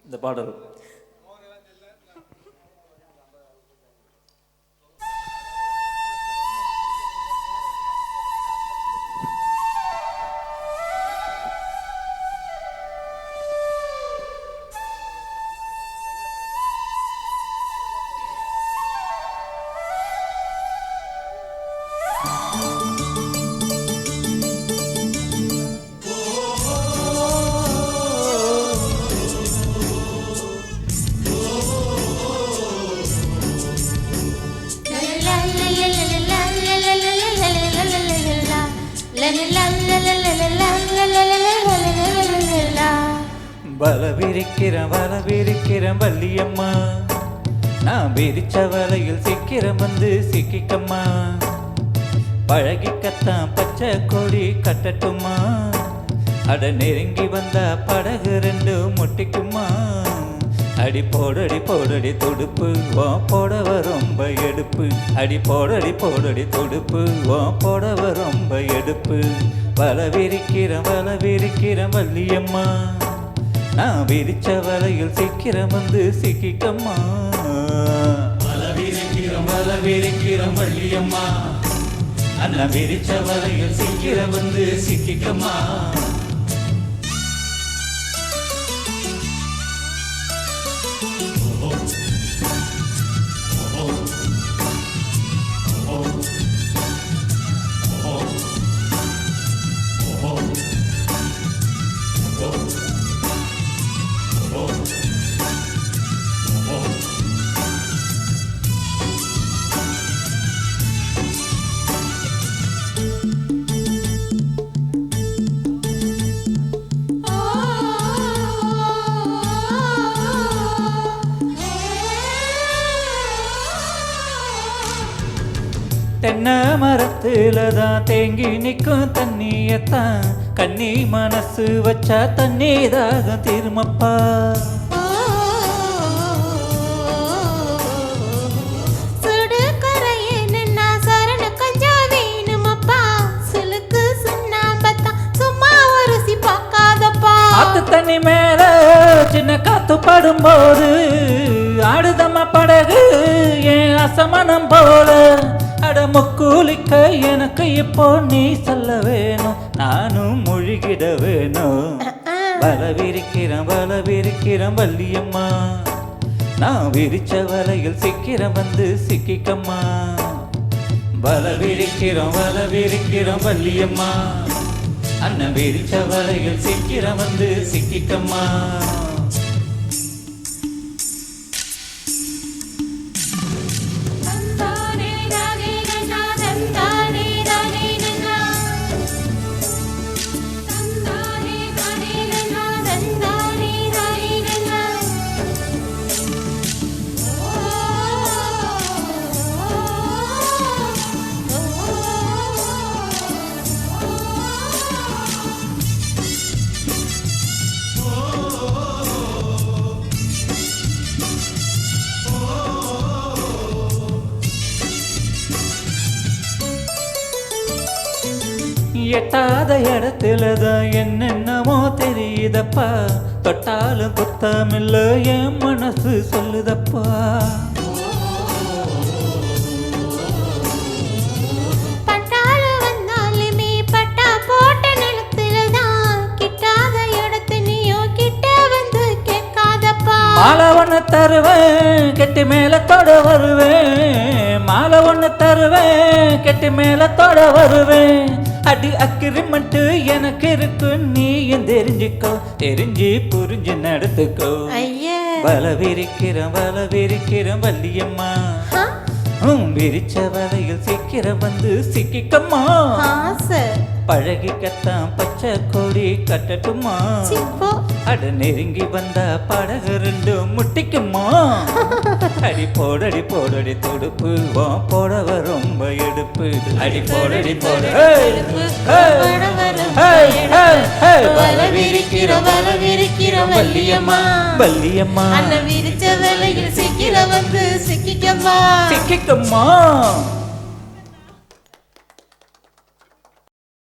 இந்த பாடல். வலவிரிக்கிறேன் வள்ளியம்மா, நான் விரிச்ச வலையில் சீக்கிரம் வந்து சிக்கிக்கம்மா. பழகிக்கத்தான் பச்சை கொடி கட்டட்டுமா, அட நெருங்கி வந்தா படகு ரெண்டு முட்டிக்குமா. அடி போடடி துடுப்பு ஓ போடவ ரொம்ப எடுப்பு. அடி போடடி துடுப்பு ஓ போடவ ரொம்ப எடுப்பு. வலவிரிக்கிறேன் வள்ளியம்மா, நான் விரிச்ச வலையில் சீக்கிரம் வந்து சிக்கிக்கம்மா. வலவிரிக்கிறேன் வள்ளியம்மா, நான் விரிச்ச வலையில் சீக்கிரம் வந்து சிக்கிக்கம்மா. தென்னை மரத்துல தான் தேங்கி நிற்கும் தண்ணியத்தான், கண்ணி மனசு வச்சா தண்ணி தாகம் தீருமப்பா. சுடு கரையே நின்னா சரண கொஞ்சம் வேணுமப்பா, சுளுக்கு சுண்ணாம்பத்தான் சும்மா ஒருசி பார்க்காதப்பா. ஆத்து தண்ணி மேல சின்ன காத்து படும்போது ஆடுதம்மா படகு என் அசமனம் போல. அட முக்கூலிக்க எனக்கு இப்போ நீ சொல்ல வேணும், நானும் முழுகிட வேணும். வலவிரிக்கிறேன் வள்ளியம்மா, நான் விரிச்ச வலையில் சீக்கிரம் வந்து சிக்கிக்கம்மா. வலவிரிக்கிறேன் வள்ளியம்மா, அண்ணன் விரிச்ச வலையில் சீக்கிரம் வந்து சிக்கிக்கம்மா. எட்டாத இடத்துலதான் என்னென்னமோ தெரியுதப்பா, தொட்டாலும் குத்தமில்ல என் மனசு சொல்லுதப்பா. பட்டாலும் வந்தாலுமே பட்டா போட்ட நிலத்துலதான், கிட்டாத இடத்து நீயோ கிட்ட வந்து கேட்காதப்பா. மாலை ஒன்று தருவேன் கெட்டி மேல தொட வருவேன், மாலை ஒன்று தருவேன் கெட்டி மேல தொட வருவேன். அடி அக்கிரிமெண்ட் எனக்கு இருக்கு நீயும் தெரிஞ்சுக்கோ, தெரிஞ்சு புரிஞ்சு நடத்துக்கோ. வலவிரிக்கிறேன் வள்ளியம்மா, விரிச்ச வலையில் சீக்கிரம் வந்து சிக்கிக்கம்மா. பழகிக்கத்தான் பச்சை கொடி கட்டட்டுமா, அட நெருங்கி வந்தா படகு ரெண்டு முட்டிக்குமா. அடி போடடி துடுப்பு ஓ போடவ ரொம்ப எடுப்பு. அடி போடடி வலவிரிக்கிறேன் வள்ளியம்மா, வள்ளியம்மா, அண்ணன் விரிச்ச வலையில் சீக்கிரம் வந்து சிக்கிக்கம்மா. சிக்கிக்கம்மா.